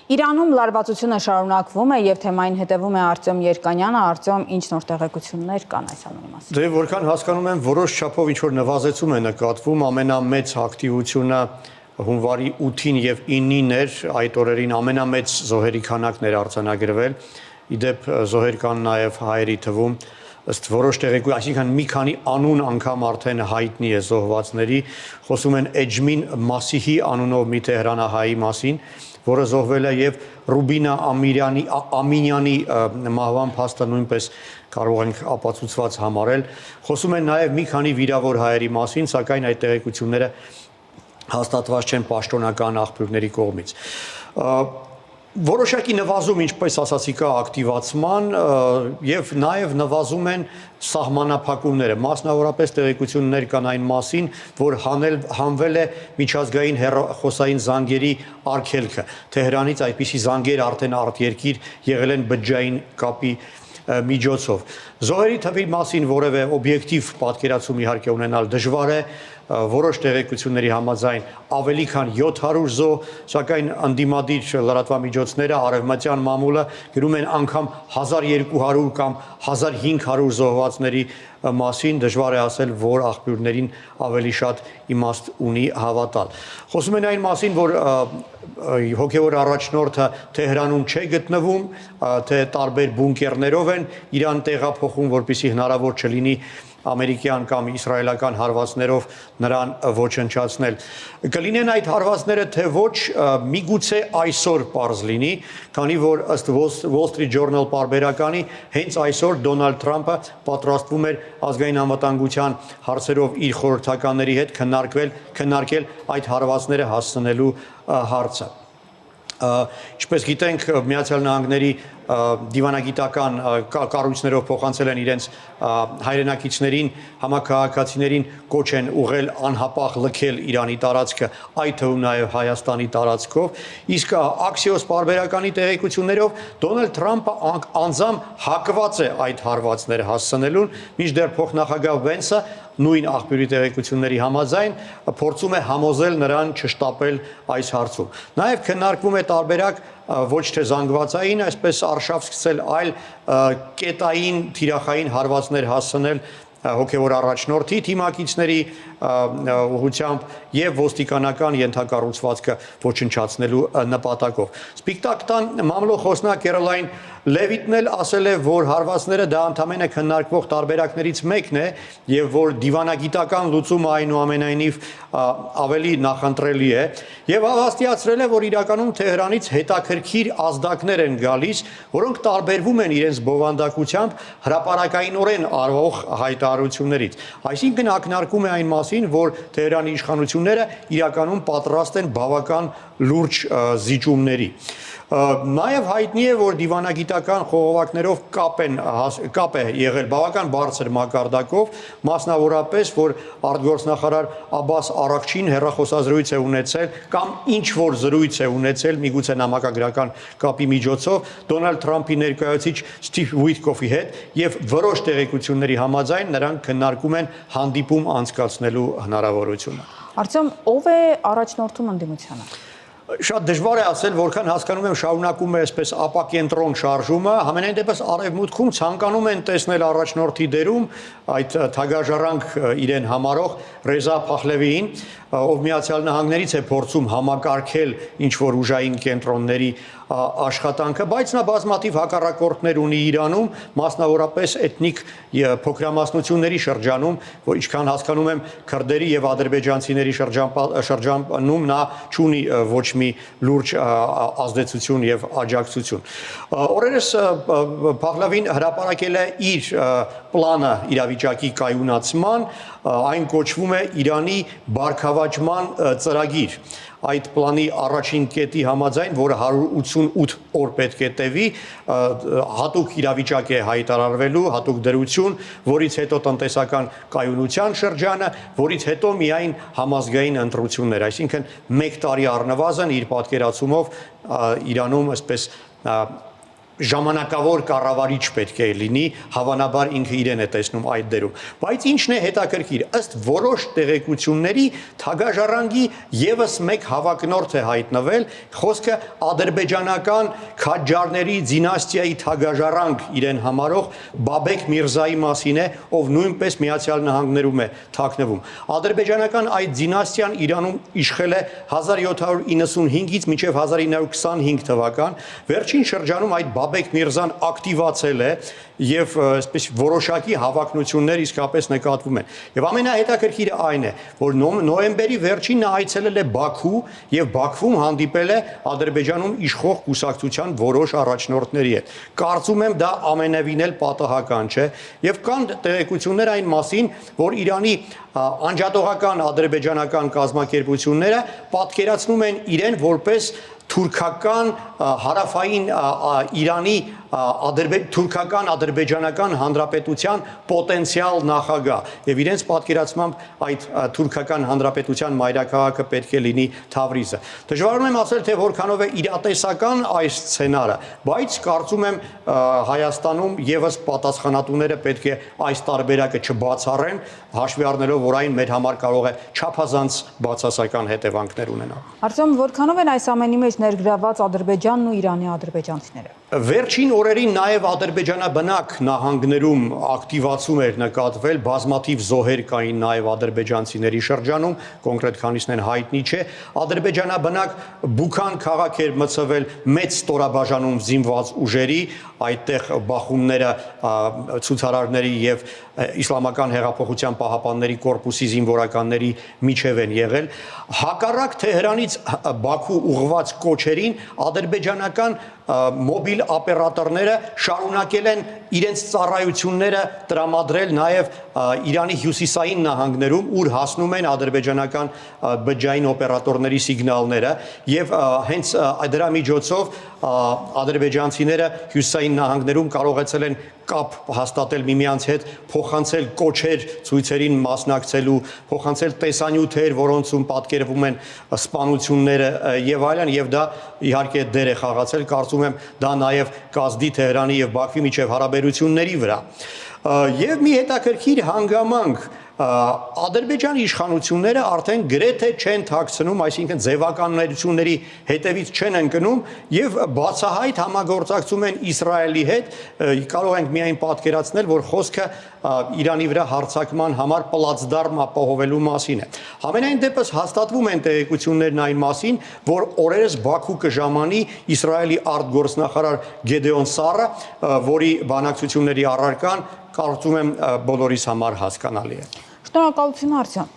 Իրանում լարվածությունը շարունակվում է եւ թեմային հետևում է Արտյոմ Երկանյանը, Արտյոմ, ինչ նոր տեղեկություններ կան այս ամենի մասին։ Դե որքան հասկանում եմ, որոշ չափով ինչ որ նվազեցում է նկատվում, ամենամեծ ակտիվությունը հունվարի 8-ին եւ 9-ին էր, այդ օրերին ամենամեծ զոհերի քանակն էր արձանագրվել։ Իդեպ զոհեր կան նաեւ հայերի թվում, ըստ որոշ տեղեկույթ, այսինքն մի քանի անուն անգամ արդեն հայտնի է զոհվածների, խոսում են Էջմին Մասիհի անունով մի Թեհրանահայի մասին, որը զոհվել է եւ Ռուբինա Ամինյանի մահվան փաստը նույնպես կարող ենք ապացուցված համարել։ Խոսում են նաեւ մի քանի վիրավոր հայերի մասին, սակայն այդ տեղեկությունները հաստատված չեն պաշտոնական աղբյուրների կողմից։ Որոշակի նվազում, ինչպես ասացի, կա ակտիվացման եւ նաեւ նվազում են սահմանափակումները, մասնավորապես տեղեկություններ կան այն մասին, որ հանվել է միջազգային հեռախոսային զանգերի արգելքը։ Թեհրանից այդպիսի զանգեր արդեն արտերկիր եղել են բջջային կապի միջոցով։ Զոհերի թվի մասին որևէ օբյեկտիվ պատկերացում իհարկե ունենալ դժվար է, որոշ տեղեկությունների համաձայն ավելի քան 700 զոհ, սակայն ընդդիմադիր լրատվամիջոցները արևմտյան մամուլը գրում են անգամ 1200 կամ 1500 զոհվածների մասին, դժվար է ասել, որ աղբյուրներին ավելի շատ իմաստ ունի հավատալ։ Խոսում են այն մասին, որ հոգևոր առաջնորդը Թեհրանում չէ գտնվում, թե տարբեր բունկերներով են իրան տեղափոխում, որպեսզի հնարավոր չլինի ամերիկյան կամ իսրայելական հարվածներով նրան ոչնչացնել։ Կլինեն այդ հարվածները թե ոչ, միգուցե այսօր պարզ լինի, քանի որ ըստ Wall Street Journal պարբերականի հենց այսօր Դոնալդ Թրամփը պատրաստվում էր ազգային անվտանգության հարցերով իր խորհրդականների հետ քննարկել այդ հարվածները հասցնելու հարցը։ Ինչպես գիտենք, Միացյալ Նահանգների դիվանագիտական կառույցներով փոխանցել են իրենց հայրենակիցներին, համաքաղաքացիներին կոչ են ուղղել անհապաղ լքել Իրանի տարածքը, այդ թվում նաև Հայաստանի տարածքով, իսկ Axios պարբերականի տեղեկություններով Դոնալդ Թրամփը անձամբ հակված է այդ հարվածները հասցնելուն, մինչդեռ փոխնախագահ Վենսը նույն աղբյուրի տեղեկությունների համաձայն փորձում է համոզել նրան չշտապել այս հարցում։ Նաև քննարկվում է տարբերակ ոչ թե զանգվածային, այսպես արշավ սկսել, այլ կետային թիրախային հարվածներ հասցնել հոգևոր առաջնորդի թիմակիցների ուղղությամբ եւ ոստիկանական ենթակառուցվածքը ոչնչացնելու նպատակով։ Սպիկտակտան մամլո խոսնակ Կերոլայն Լևիտն էլ ասել է, որ հարվածները դա ընդամենը քննարկվող տարբերակներից մեկն է եւ որ դիվանագիտական լուծումը այնուամենայնիվ ավելի նախընտրելի է եւ հավաստիացրել է, որ իրականում Թեհրանից հետաքրքիր ազդակներ են գալիս, որոնք տարբերվում են իրենց բովանդակությամբ հրապարակայինորեն արվող հայտարարություններից։ Այսինքն ակնարկում է այն մասին, որ Թեհրանի իշխանությունները իրականում պատրաստ են բավական լուրջ զիջումների։ Նաև հայտնի է, որ դիվանագիտական խողովակներով կապ է եղել բավական բարձր մակարդակով, մասնավորապես, որ արտգործնախարար Աբբաս Արաղչին հեռախոսազրույց է ունեցել կամ ինչ որ զրույց է ունեցել միգուցե նամակագրական կապի միջոցով Դոնալդ Թրամփի ներկայացուցիչ Սթիվ Ուիթկոֆի հետ եւ որոշ տեղեկությունների համաձայն նրանք քննարկում են հանդիպում անցկացնելու հնարավորությունը։ Արտյոմ, ով է առաջնորդում ընդդիմությանը։ Շատ դժվար է ասել, որքան հասկանում եմ շարունակում է այսպես ապակենտրոն շարժումը, համենայն դեպս արևմուտքում ցանկանում են տեսնել առաջնորդի դերում այդ թագաժառանգ իրեն համարող Ռեզա Փախլևիին, ով Միացյալ Նահանգներից է փորձում համակարգել ինչ որ ուժային կենտրոնների աշխատանքը, բայց նա բազմաթիվ հակառակորդներ ունի Իրանում, մասնավորապես էթնիկ փոքրամասնությունների շրջանում, որ ինչքան հասկանում եմ քրդերի եւ ադրբեջանցիների շրջանում նա չունի ոչ մի լուրջ ազդեցություն եւ աջակցություն։ Օրերս Փախլավին հրապարակել է իր պլանը իրավիճակի կայունացման, այն կոչվում է Իրանի բարգավաճման ծրագիր։ Այդ պլանի առաջին կետի համաձայն, որը 188 օր պետք է տևի, հատուկ իրավիճակ է հայտարարվելու, հատուկ դրություն, որից հետո տնտեսական կայունության շրջանը, որից հետո միայն համազգային ընտրություններ, այսինքն 1 տարի առնվազն իր պատկերացումով Իրանում այսպես ժամանակավոր կառավարիչ պետք է լինի, հավանաբար ինքը իրեն է տեսնում այդ դերում։ Բայց ինչն է հետաքրքիր, ըստ որոշ տեղեկությունների թագաժառանգի եւս մեկ հավակնորդ է հայտնվել, խոսքը ադրբեջանական քաջարների դինաստիայի թագաժառանգ իրեն համարող Բաբեք Միրզայի մասին է, ով նույնպես Միացյալ Նահանգներում է թաքնվում։ Ադրբեջանական այդ դինաստիան Իրանում իշխել է 1795-ից մինչև 1925 թվական, վերջին շրջանում այդ Բաբեք Միրզան ակտիվացել է եւ այսպես որոշակի հավակնություններ իսկապես նկատվում են։ Եվ ամենահետաքրքիրը այն է, որ նոյեմբերի վերջին նա այցելել է Բաքու եւ Բաքվում հանդիպել է Ադրբեջանում իշխող կուսակցության որոշ առաջնորդների հետ։ Կարծում եմ դա ամենևին էլ պատահական չէ եւ կան տեղեկություններ այն մասին, որ Իրանի անջատողական ադրբեջանական կազմակերպությունները պատկերացնում են իրեն որպես թուրքական հարավային Իրանի թուրքական ադրբեջանական հանրապետության պոտենցիալ նախագահ եւ իրենց պատկերացմամբ այդ թուրքական հանրապետության մայրաքաղաքը պետք է լինի Թավրիզը։ Դժվարում եմ ասել, թե որքանով է իրատեսական այս սցենարը, բայց կարծում եմ Հայաստանում եւս պատասխանատուները պետք է այս տարբերակը չբացառեն, հաշվի առնելով, որ այն մեր համար կարող է չափազանց բացասական հետևանքներ ունենալ։ Արտем, որքանով են այս ամենի մեջ ներգրաված Ադրբեջանն ու Իրանի ադրբեջանցիները։ Վերջին օրերին նաև ադրբեջանաբնակ նահանգներում ակտիվացում էր նկատվել, բազմաթիվ զոհեր կային նաև ադրբեջանցիների շրջանում, կոնկրետ քանիսն են հայտնի չէ, ադրբեջանաբնակ Բուքան քաղաք էր մցվել մեծ ստորաբաժանում զինված ուժերի, այդտեղ բախումները ցուցարարների եւ Իսլամական հեղափոխության պահապանների կորպուսի զինվորականների միջև են եղել, հակառակ Թեհրանից Բաքու ուղղված կոչերին ադրբեջանական մոբիլ օպերատորները շարունակել են իրենց ծառայությունները տրամադրել նաև Իրանի հյուսիսային նահանգներում, ուր հասնում են ադրբեջանական բջջային օպերատորների սիգնալները եւ հենց դրա միջոցով ադրբեջանցիները հյուսիսային նահանգներում կարողացել են կապ հաստատել միմյանց հետ, փոխանցել կոչեր ցույցերին մասնակցելու, փոխանցել տեսանյութեր, որոնցում պատկերվում են սպանությունները եւ այլն, եւ դա իհարկե դեր է խաղացել, կարծում եմ դա նաեւ կազդի Թեհրանի եւ Բաքվի միջև հարաբերությունների վրա։ Եվ մի հետաքրքիր հանգամանք Ադրբեջանի իշխանությունները արդեն գրեթե չեն թաքցնում, այսինքն ձևականությունների հետևից չեն ընկնում եւ բացահայտ համագործակցում են Իսրայելի հետ, կարող ենք միայն պատկերացնել, որ խոսքը Իրանի վրա հարձակման համար պլացդարմ ապահովելու մասին է։ Համենայն դեպս հաստատվում են տեղեկություններն այն մասին, որ օրերս Բաքու կժամանի Իսրայելի արտգործնախարար Գեդեոն Սարը, որի բանակցությունների առարկան կարծում եմ բոլորիս համար հասկանալի է։ Շնորհակալություն, Արտем։